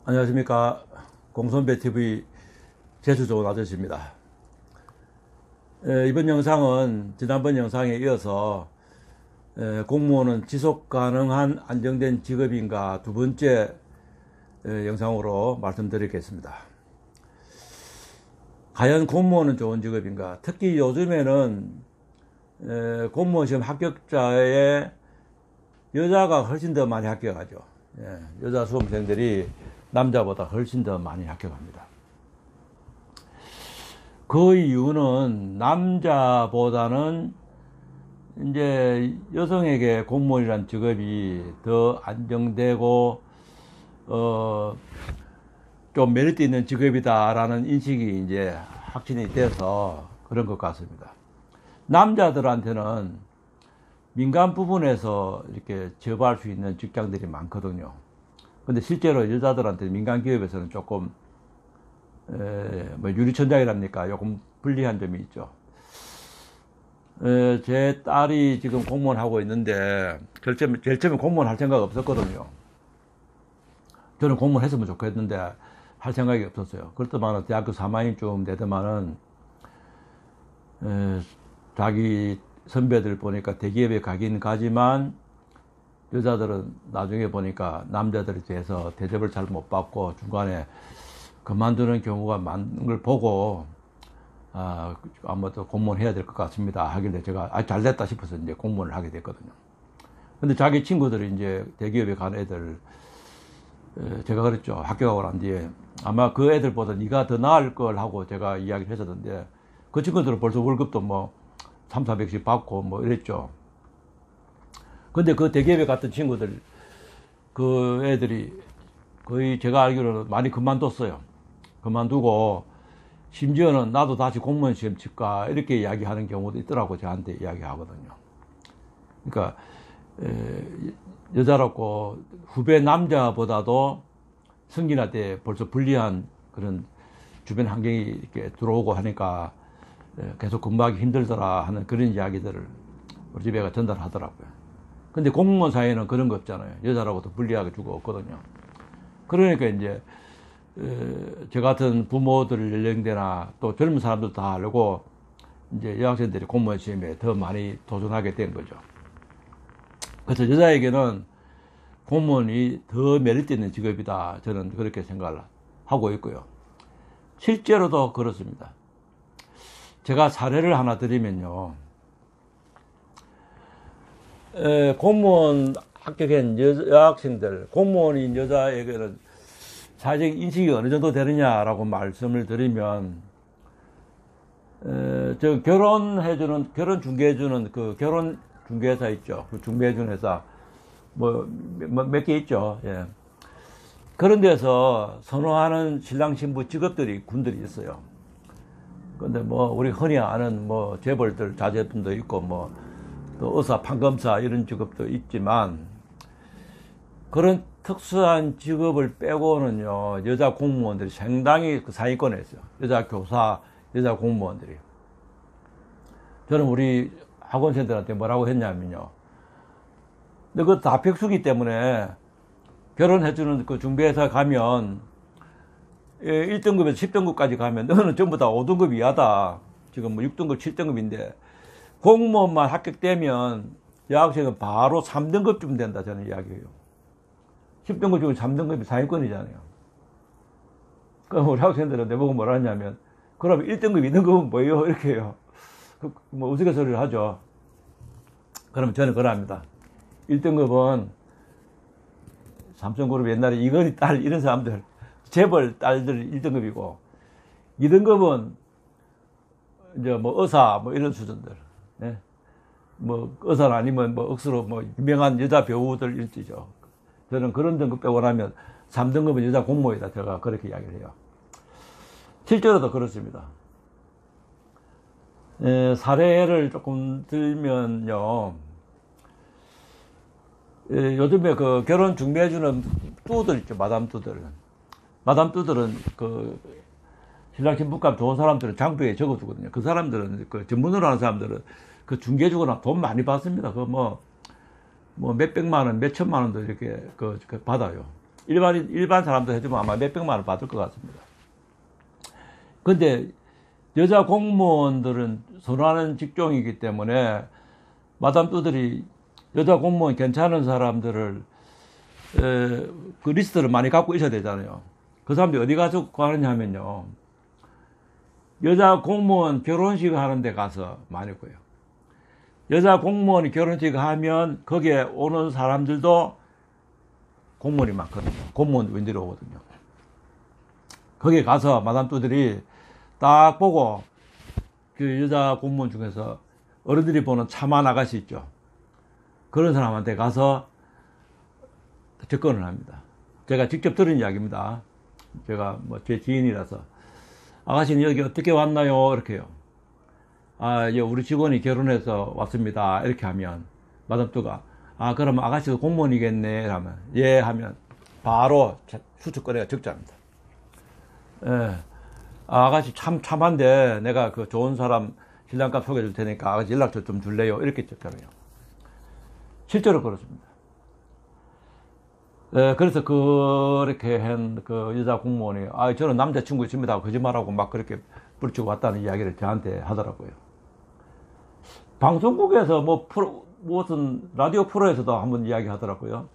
안녕하십니까. 공손배TV 재수 좋은 아저씨입니다. 이번 영상은 지난번 영상에 이어서 공무원은 지속 가능한 안정된 직업인가 두 번째 영상으로 말씀드리겠습니다. 과연 공무원은 좋은 직업인가? 특히 요즘에는 공무원 시험 합격자의 여자가 훨씬 더 많이 합격하죠. 여자 수험생들이 남자보다 훨씬 더 많이 합격합니다. 그 이유는 남자보다는 이제 여성에게 공무원이란 직업이 더 안정되고 좀 메리트 있는 직업이다라는 인식이 이제 확신이 돼서 그런 것 같습니다. 남자들한테는 민간 부분에서 이렇게 접할 수 있는 직장들이 많거든요. 근데 실제로 여자들한테 민간 기업에서는 조금 유리천장이랍니까? 조금 불리한 점이 있죠. 제 딸이 지금 공무원 하고 있는데 제일 처음에 공무원 할 생각 없었거든요. 저는 공무원 했으면 좋겠는데 할 생각이 없었어요. 그렇더만은 대학교 3학년쯤 되더만은 자기 선배들 보니까 대기업에 가긴 가지만 여자들은 나중에 보니까 남자들에 대해서 대접을 잘 못 받고 중간에 그만두는 경우가 많은 걸 보고 아무튼 공무원 해야 될 것 같습니다 하길래 제가 잘 됐다 싶어서 이제 공무원을 하게 됐거든요. 근데 자기 친구들이 이제 대기업에 간 애들 제가 그랬죠. 합격하고 난 뒤에 아마 그 애들보다 네가 더 나을 걸 하고 제가 이야기를 했었는데 그 친구들은 벌써 월급도 뭐 300~400씩 받고 뭐 이랬죠. 근데 그 대기업에 갔던 친구들, 그 애들이 거의 제가 알기로는 많이 그만뒀어요. 그만두고, 심지어는 나도 다시 공무원 시험 칠까, 이렇게 이야기하는 경우도 있더라고, 저한테 이야기하거든요. 그러니까, 여자롭고 후배 남자보다도 승진할 때 벌써 불리한 그런 주변 환경이 이렇게 들어오고 하니까 계속 근무하기 힘들더라 하는 그런 이야기들을 우리 집애가 전달하더라고요. 근데 공무원 사이에는 그런 거 없잖아요. 여자라고도 불리하게 주고 없거든요. 그러니까 이제 저 같은 부모들 연령대나 또 젊은 사람들 다 하려고 이제 여학생들이 공무원 시험에 더 많이 도전하게 된 거죠. 그래서 여자에게는 공무원이 더 메리트 있는 직업이다. 저는 그렇게 생각을 하고 있고요. 실제로도 그렇습니다. 제가 사례를 하나 드리면요. 공무원 합격한 여학생들, 공무원인 여자에게는 사회적 인식이 어느 정도 되느냐라고 말씀을 드리면, 결혼 중개해주는 그 결혼 중개회사 있죠. 그 중개해주는 회사, 몇 개 있죠. 예. 그런 데서 선호하는 신랑 신부 직업들이 군들이 있어요. 근데 우리 흔히 아는 재벌들, 자제분도 있고, 또 의사, 판검사 이런 직업도 있지만 그런 특수한 직업을 빼고는요 여자 공무원들이 상당히 그 상위권에 있어요. 여자 교사, 여자 공무원들이. 저는 우리 학원생들한테 뭐라고 했냐면요. 근데 그거 다 백수기 때문에 결혼해주는 그 중개회사 가면 1등급에서 10등급까지 가면 너는 전부 다 5등급 이하다. 지금 6등급, 7등급인데 공무원만 합격되면 여학생은 바로 3등급쯤 된다 저는 이야기해요. 10등급 중에 3등급이 상위권이잖아요. 그럼 우리 학생들은 내보고 뭐라 하냐면 그럼 1등급, 2등급은 뭐예요? 이렇게 해요. 우스갯소리를 하죠. 그러면 저는 그럽니다. 1등급은 삼성그룹 옛날에 이건희 딸 이런 사람들 재벌 딸들 1등급이고 2등급은 이제 의사 이런 수준들. 예? 의사는 아니면 억수로 유명한 여자 배우들 일지죠. 저는 그런 등급 빼고 나면 3등급은 여자 공무원이다. 제가 그렇게 이야기를 해요. 실제로도 그렇습니다. 사례를 조금 들면요. 요즘에 그 결혼 중매해주는 뚜들 있죠. 마담 뚜들. 마담 뚜들은 신랑 신부감 좋은 사람들은 장부에 적어주거든요. 그 사람들은 그 전문으로 하는 사람들은 그 중개주거나 돈 많이 받습니다. 몇백만 원, 몇천만 원도 이렇게 받아요. 일반 사람도 해주면 아마 몇백만 원 받을 것 같습니다. 근데 여자 공무원들은 선호하는 직종이기 때문에 마담뚜들이 여자 공무원 괜찮은 사람들을 그 리스트를 많이 갖고 있어야 되잖아요. 그 사람들이 어디 가서 구하느냐 하면요, 여자 공무원 결혼식 하는 데 가서 많이 구해요. 여자 공무원이 결혼식 하면 거기에 오는 사람들도 공무원이 많거든요. 공무원 웬들이 오거든요. 거기에 가서 마담뚜들이 딱 보고 그 여자 공무원 중에서 어른들이 보는 참한 아가씨 있죠. 그런 사람한테 가서 접근을 합니다. 제가 직접 들은 이야기입니다. 제가 뭐 제 지인이라서, 아가씨는 여기 어떻게 왔나요? 이렇게 해요. 아, 예, 우리 직원이 결혼해서 왔습니다. 이렇게 하면 마담뚜가, 아, 그러면 아가씨도 공무원이겠네. 하면, 예, 하면 바로 수첩거래가 적자입니다. 예. 아, 아가씨 참한데 내가 그 좋은 사람 신랑감 소개해 줄 테니까 아가씨 연락처 좀 줄래요? 이렇게 적잖아요. 실제로 그렇습니다. 예, 그래서 그렇게 한 그 여자 공무원이, 아, 저는 남자친구 있습니다. 거짓말하고 막 그렇게 부르치고 왔다는 이야기를 저한테 하더라고요. 방송국에서 무슨 라디오 프로에서도 한번 이야기 하더라고요.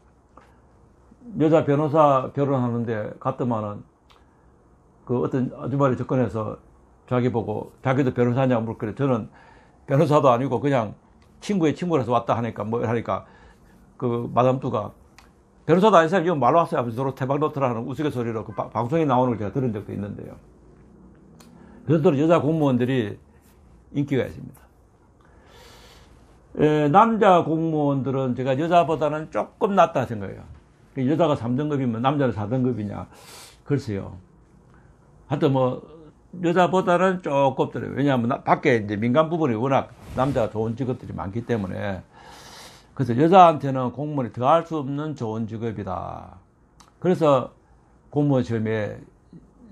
여자 변호사 결혼하는데 갔더만은 그 어떤 아주머니 접근해서 자기 보고, 자기도 변호사냐고 물거래. 저는 변호사도 아니고 그냥 친구의 친구라서 왔다 하니까 그 마담뚜가, 변호사도 아닌 사람이 이거 말로 왔어요 하면서 서로 태박노트라는 우스갯소리로 그 방송에 나오는 걸 제가 들은 적도 있는데요. 그 정도로 여자 공무원들이 인기가 있습니다. 남자 공무원들은 제가 여자보다는 조금 낫다 생각해요. 여자가 3등급이면 남자는 4등급이냐. 글쎄요. 하여튼 여자보다는 조금 들어요. 왜냐하면 밖에 이제 민간 부분이 워낙 남자가 좋은 직업들이 많기 때문에. 그래서 여자한테는 공무원이 더할 수 없는 좋은 직업이다. 그래서 공무원 시험에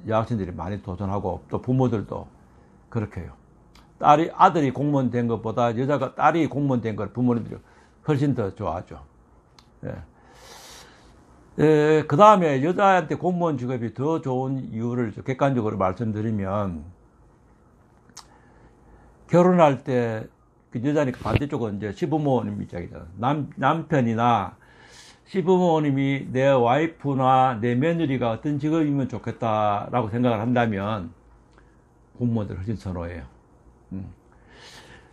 여학생들이 많이 도전하고, 또 부모들도 그렇게 해요. 아들이 공무원 된 것보다 딸이 공무원 된 걸 부모님들이 훨씬 더 좋아하죠. 예. 그 다음에 여자한테 공무원 직업이 더 좋은 이유를 객관적으로 말씀드리면, 결혼할 때 그 여자니까 반대쪽은 이제 시부모님 입장이잖아. 남편이나 시부모님이 내 와이프나 내 며느리가 어떤 직업이면 좋겠다라고 생각을 한다면 공무원들 훨씬 선호해요.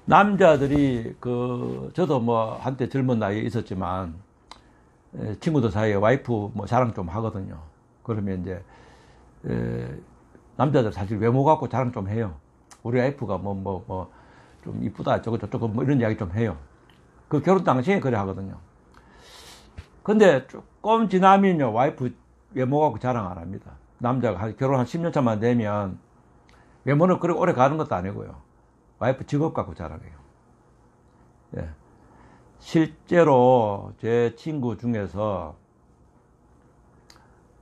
남자들이 저도 한때 젊은 나이에 있었지만 친구들 사이에 와이프 자랑 좀 하거든요. 그러면 이제 남자들 사실 외모 갖고 자랑 좀 해요. 우리 와이프가 좀 이쁘다 저거 이런 이야기 좀 해요. 그 결혼 당시에 그래 하거든요. 근데 조금 지나면요, 와이프 외모 갖고 자랑 안 합니다. 남자가 결혼 한 10년 차만 되면 외모는 그렇게 오래 가는 것도 아니고요, 와이프 직업 갖고 자랑해요. 예. 실제로 제 친구 중에서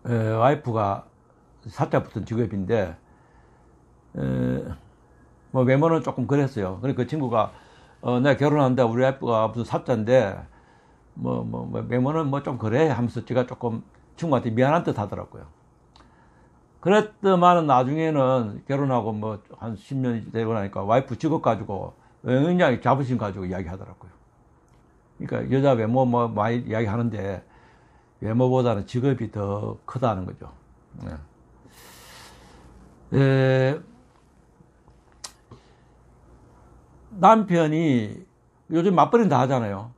와이프가 사자 붙은 직업인데 외모는 조금 그랬어요. 그러니까 그 친구가 내가 결혼한다, 우리 와이프가 무슨 사자인데 외모는 좀 그래 하면서 제가 조금 친구한테 미안한 듯 하더라고요. 그랬더만은 나중에는 결혼하고 한 10년이 되고 나니까 와이프 직업 가지고 굉장히 자부심 가지고 이야기하더라고요. 그러니까 여자 외모 많이 이야기하는데 외모보다는 직업이 더 크다는 거죠. 남편이 요즘 맞벌이는 다 하잖아요.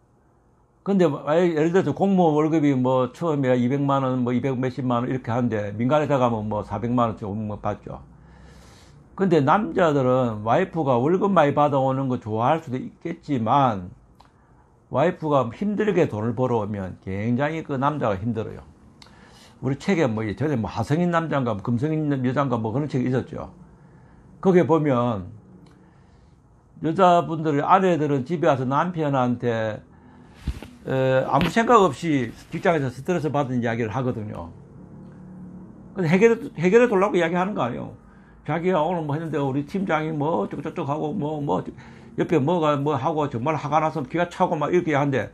근데 예를 들어서 공무원 월급이 처음에 200만 원, 200 몇십만 원 이렇게 하는데 민간회사 가면 400만 원씩 받죠. 근데 남자들은 와이프가 월급 많이 받아오는 거 좋아할 수도 있겠지만 와이프가 힘들게 돈을 벌어오면 굉장히 그 남자가 힘들어요. 우리 책에 전에 하성인 남자인가 금성인 여자인가 그런 책이 있었죠. 거기에 보면 여자분들, 아내들은 집에 와서 남편한테 아무 생각 없이 직장에서 스트레스 받은 이야기를 하거든요. 근데 해결해 달라고 이야기하는 거 아니에요. 자기가 오늘 했는데 우리 팀장이 어쩌고저쩌고 하고 옆에 하고 정말 화가 나서 기가 차고 이렇게 하는데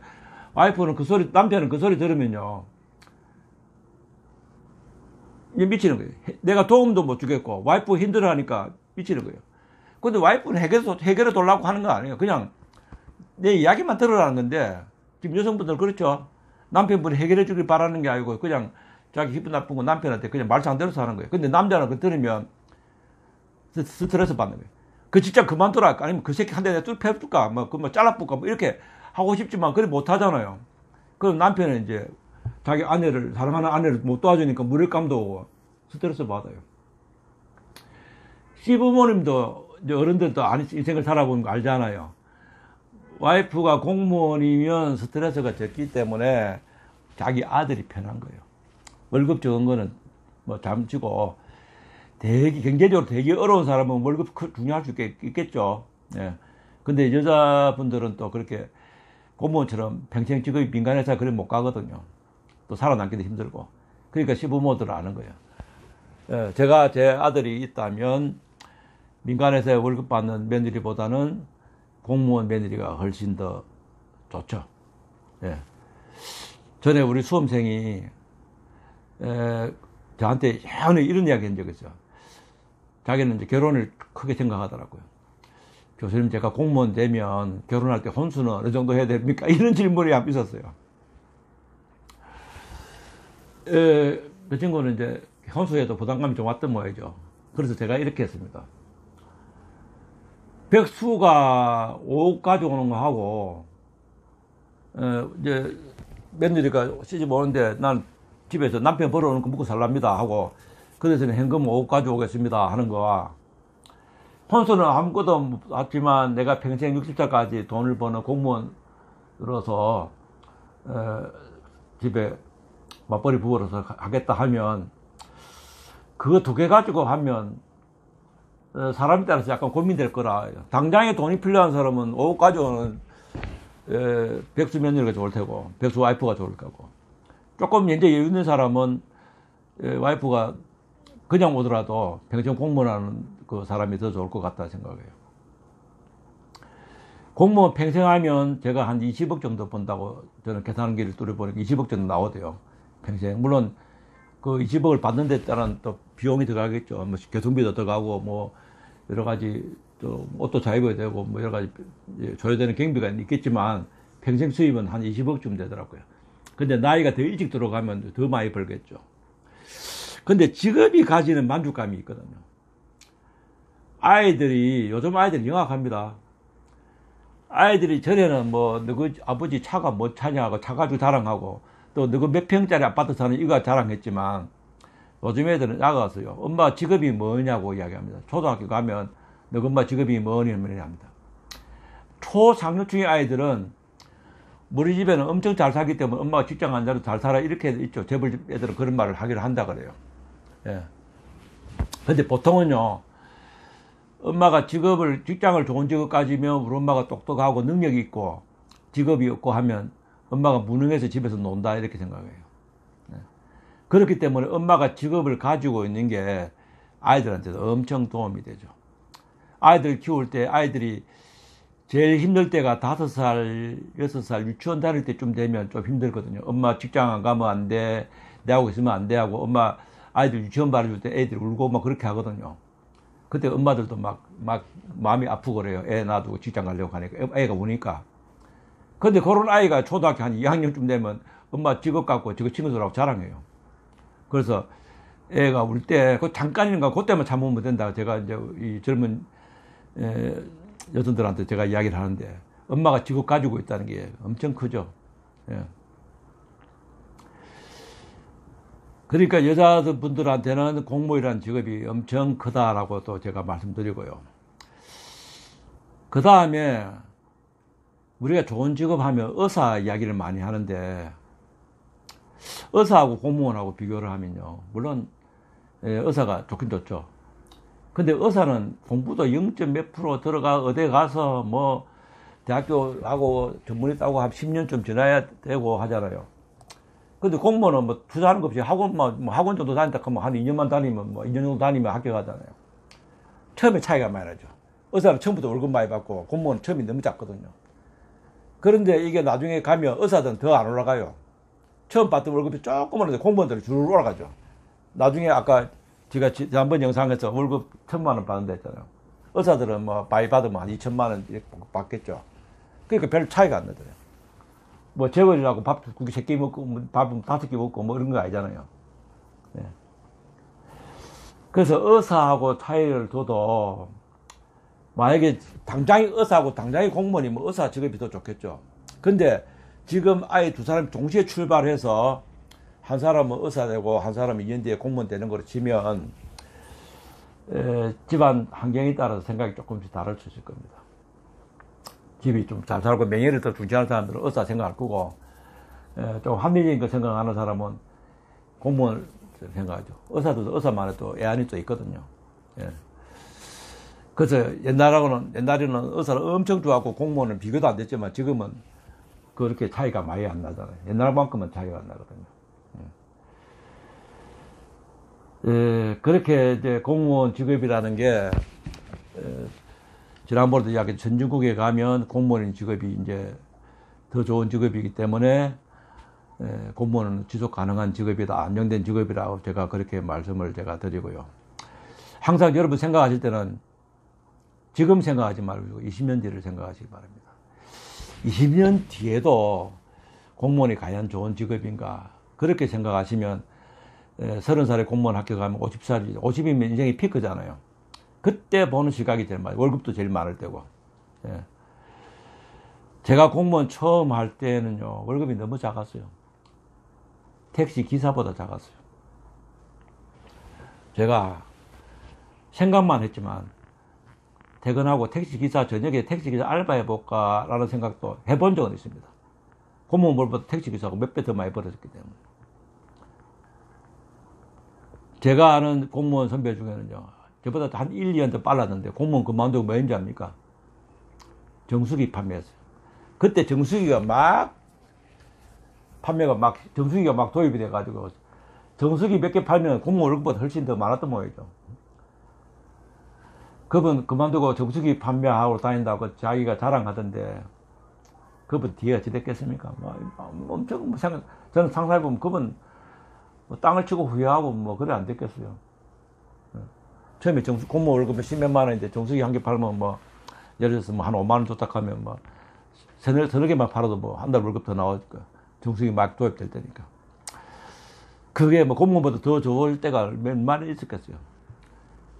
와이프는 남편은 그 소리 들으면요, 미치는 거예요. 내가 도움도 못 주겠고, 와이프 힘들어 하니까 미치는 거예요. 근데 와이프는 해결해 달라고 하는 거 아니에요. 그냥 내 이야기만 들으라는 건데, 지금 여성분들 그렇죠? 남편분이 해결해 주길 바라는 게 아니고, 그냥 자기 기분 나쁜 거 남편한테 그냥 말상대로서 하는 거예요. 근데 남자는 그 들으면 스트레스 받는 거예요. 그 직장 그만두라 할까? 아니면 그 새끼 한 대 내가 뚫 패줄까? 뭐 잘라볼까? 뭐 이렇게 하고 싶지만, 그래 못 하잖아요. 그럼 남편은 이제 자기 아내를, 사랑하는 아내를 못 도와주니까 물을감도 오고 스트레스 받아요. 시부모님도, 이제 어른들도 인생을 살아보는 거 알잖아요. 와이프가 공무원이면 스트레스가 적기 때문에 자기 아들이 편한 거예요. 월급 적은 거는 뭐 잠시고, 경제적으로 되게 어려운 사람은 월급 중요할 수 있겠죠. 예. 근데 여자분들은 또 그렇게 공무원처럼 평생 직업이 민간회사 그래 못 가거든요. 또 살아남기도 힘들고. 그러니까 시부모들은 아는 거예요. 예. 제가 제 아들이 있다면 민간회사에 월급 받는 며느리보다는 공무원 며느리가 훨씬 더 좋죠. 예. 전에 우리 수험생이 저한테 예전에 이런 이야기 한 적이 있어요. 자기는 이제 결혼을 크게 생각하더라고요. 교수님, 제가 공무원 되면 결혼할 때 혼수는 어느 정도 해야 됩니까? 이런 질문이 한번 있었어요. 그 친구는 이제 혼수에도 부담감이 좀 왔던 모양이죠. 그래서 제가 이렇게 했습니다. 백수가 옷 가져오는 거 하고, 이제 며느리가 시집 오는데 난 집에서 남편 벌어오는 거 먹고 살랍니다 하고, 그 대신에 현금 5억 가져오겠습니다 하는 거와, 혼수는 아무것도 없지만 내가 평생 60살까지 돈을 버는 공무원으로서 집에 맞벌이 부부로서 하겠다 하면, 그거 두 개 가지고 하면 사람에 따라서 약간 고민될 거라. 당장에 돈이 필요한 사람은 5억 가져오는 백수 며느리가 좋을 테고, 백수 와이프가 좋을 거고, 조금 이제 여유 있는 사람은 와이프가 그냥 오더라도 평생 공무원하는 그 사람이 더 좋을 것 같다 생각해요. 공무원 평생 하면 제가 한 20억 정도 번다고 저는 계산기를 뚫어보니까 20억 정도 나오대요. 평생. 물론 그 20억을 받는 데 따른 또 비용이 들어가겠죠. 뭐 교통비도 들어가고, 뭐 여러 가지 또 옷도 잘 입어야 되고, 뭐 여러 가지 줘야 되는 경비가 있겠지만 평생 수입은 한 20억쯤 되더라고요. 근데 나이가 더 일찍 들어가면 더 많이 벌겠죠. 근데 직업이 가지는 만족감이 있거든요. 요즘 아이들이 영악합니다. 아이들이 전에는 뭐, 너그 아버지 차가 뭐 차냐 하고 차 가지고 자랑하고, 또 너그 몇 평짜리 아파트 사는 이거 자랑했지만, 요즘 애들은 나가서요. 엄마 직업이 뭐냐고 이야기합니다. 초등학교 가면, 너그 엄마 직업이 뭐냐면 합니다. 초상류층의 아이들은 우리 집에는 엄청 잘 살기 때문에 엄마가 직장 안 다녀도 잘 살아 이렇게 있죠. 재벌 애들은 그런 말을 하기를 한다 그래요. 예. 근데 보통은요, 엄마가 직장을 좋은 직업 가지면 우리 엄마가 똑똑하고 능력이 있고 직업이 없고 하면 엄마가 무능해서 집에서 논다 이렇게 생각해요. 예. 그렇기 때문에 엄마가 직업을 가지고 있는 게 아이들한테도 엄청 도움이 되죠. 아이들 키울 때 아이들이 제일 힘들 때가 5살, 6살 유치원 다닐 때쯤 되면 좀 힘들거든요. 엄마 직장 안 가면 안 돼. 내하고 있으면 안 돼 하고, 엄마 아이들 유치원 보내줄 때 애들이 울고 막 그렇게 하거든요. 그때 엄마들도 막 마음이 아프고 그래요. 애 놔두고 직장 가려고 하니까, 애가 우니까. 근데 그런 아이가 초등학교 한 2학년쯤 되면 엄마 직업 갖고 직업 친구들하고 자랑해요. 그래서 애가 울 때, 그 잠깐인가 그때만 참으면 된다. 제가 이제 이 젊은, 여성들한테 제가 이야기를 하는데, 엄마가 직업 가지고 있다는 게 엄청 크죠. 예. 그러니까 여자분들한테는 공무원이라는 직업이 엄청 크다라고 또 제가 말씀드리고요. 그 다음에 우리가 좋은 직업 하면 의사 이야기를 많이 하는데, 의사하고 공무원하고 비교를 하면요, 물론 의사가 좋긴 좋죠. 근데 의사는 공부도 0. 몇 프로 들어가 어디 가서 뭐 대학교 하고 전문의 따고 한 10년쯤 지나야 되고 하잖아요. 근데 공무원은 뭐 투자하는 것 없이 학원 정도 다닌다 하면 한 2년만 다니면 뭐 2년 정도 다니면 합격하잖아요. 처음에 차이가 많이 나죠. 의사는 처음부터 월급 많이 받고 공무원은 처음이 너무 작거든요. 그런데 이게 나중에 가면 의사들은 더 안 올라가요. 처음 받던 월급이 조금 오는데 공무원들이 줄 올라가죠. 나중에 아까 제가 지난번 영상에서 월급 1,000만 원 받는다 했잖아요. 의사들은 뭐 많이 받으면 한 2천만 원 이렇게 받겠죠. 그러니까 별 차이가 안 나더라고요. 뭐 재벌이라고 밥 3개 먹고 밥은 5개 먹고 뭐 이런 거 아니잖아요. 네. 그래서 의사하고 차이를 둬도 만약에 당장이 의사하고 당장이 공무원이면 뭐 의사 직업이 더 좋겠죠. 근데 지금 아예 두 사람이 동시에 출발해서 한 사람은 의사 되고 한 사람은 연대에 공무원 되는 거로 치면 집안 환경에 따라서 생각이 조금씩 다를 수 있을 겁니다. 집이 좀 잘 살고 명예를 더 중시하는 사람들은 의사 생각할 거고 좀 합리적인 거 생각하는 사람은 공무원 생각하죠. 의사도 의사만의 또 애환이 또 있거든요. 예. 그래서 옛날에는 의사를 엄청 좋아하고 공무원은 비교도 안 됐지만 지금은 그렇게 차이가 많이 안 나잖아요. 옛날만큼은 차이가 안 나거든요. 예, 그렇게 이제 공무원 직업이라는 게 지난번에도 이야기 전중국에 가면 공무원 직업이 이제 더 좋은 직업이기 때문에 공무원은 지속 가능한 직업이다, 안정된 직업이라고 제가 그렇게 말씀을 제가 드리고요. 항상 여러분 생각하실 때는 지금 생각하지 말고 20년 뒤를 생각하시기 바랍니다. 20년 뒤에도 공무원이 과연 좋은 직업인가 그렇게 생각하시면 30살에 공무원 합격하면 50이면 인생이 피크잖아요. 그때 보는 시각이 제일 많아요. 월급도 제일 많을 때고. 예. 제가 공무원 처음 할 때는요, 월급이 너무 작았어요. 택시 기사보다 작았어요. 제가 생각만 했지만, 퇴근하고 택시기사, 저녁에 택시기사 알바해볼까 라는 생각도 해본 적은 있습니다. 공무원 월급보다 택시기사하고 몇 배 더 많이 벌어졌기 때문에. 제가 아는 공무원 선배 중에는요, 저보다 한 1, 2년 더 빨랐는데 공무원 그만두고 뭐 했는지 압니까? 정수기 판매했어요. 그때 정수기가 막 정수기가 막 도입이 돼가지고 정수기 몇 개 팔면 공무원 월급보다 훨씬 더 많았던 모양이죠. 그분 그만두고 정수기 판매하고 다닌다고 자기가 자랑하던데 그분 뒤에 어찌 됐겠습니까? 엄청 저는 상상해보면 그분 땅을 치고 후회하고 뭐 그래 안 됐겠어요. 처음에 공무원 월급이 10몇만 원인데 정수기 한 개 팔면 뭐 예를 들어서 뭐 한 5만 원 줬다 하면 뭐 서너 개만 팔아도 뭐 한 달 월급 더 나오니까 정수기 막 도입될 때니까 그게 뭐 공무원보다 더 좋을 때가 몇 만 원 있었겠어요.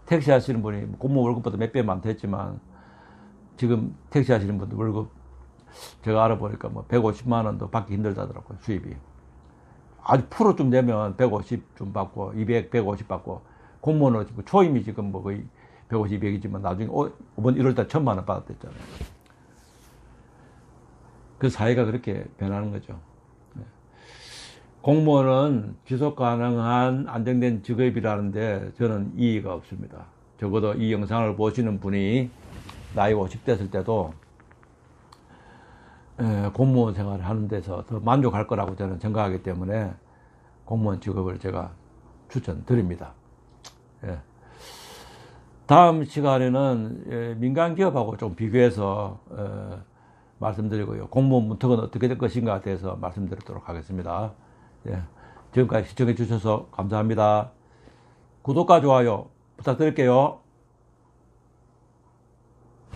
택시 하시는 분이 공무원 월급보다 몇 배 많댔지만 지금 택시 하시는 분들 월급 제가 알아보니까 뭐 150만 원도 받기 힘들다더라고요. 수입이 아주 프로 좀 되면 150 좀 받고 200, 150 받고 공무원은 지금 초임이 지금 뭐 거의 150, 200이지만 나중에 이번 1월달 1,000만 원 받았댔잖아요. 그 사회가 그렇게 변하는 거죠. 공무원은 지속 가능한 안정된 직업이라는데 저는 이의가 없습니다. 적어도 이 영상을 보시는 분이 나이 50 됐을 때도 공무원 생활을 하는 데서 더 만족할 거라고 저는 생각하기 때문에 공무원 직업을 제가 추천드립니다. 예. 다음 시간에는 민간 기업하고 좀 비교해서 말씀드리고요. 공무원 문턱은 어떻게 될 것인가에 대해서 말씀드리도록 하겠습니다. 예. 지금까지 시청해 주셔서 감사합니다. 구독과 좋아요 부탁드릴게요.